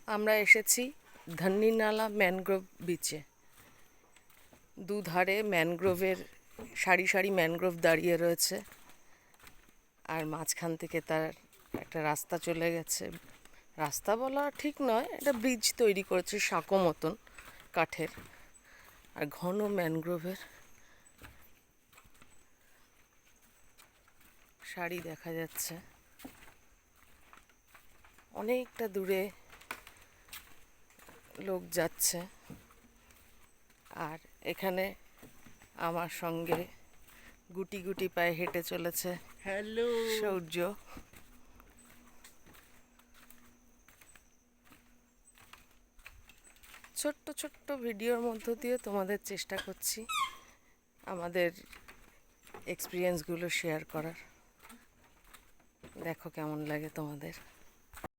আমরা এসেছি ধান্নিনালা ম্যানগ্রোভ বিচে। দুধারে ম্যানগ্রোভের সারি সারি ম্যানগ্রোভ দাঁড়িয়ে রয়েছে, আর মাঝখান থেকে তার একটা রাস্তা চলে গেছে। রাস্তা বলা ঠিক নয়, এটা ব্রিজ তৈরি করেছে সাঁকো মতন কাঠের, আর ঘন ম্যানগ্রোভের সারি দেখা যাচ্ছে। অনেকটা দূরে লোক যাচ্ছে, আর এখানে আমার সঙ্গে গুটি গুটি পায়ে হেঁটে চলেছে হ্যালো সূর্য। ছোট্ট ছোট্ট ভিডিওর মধ্য দিয়ে তোমাদের চেষ্টা করছি আমাদের এক্সপিরিয়েন্সগুলো শেয়ার করার। দেখো কেমন লাগে তোমাদের।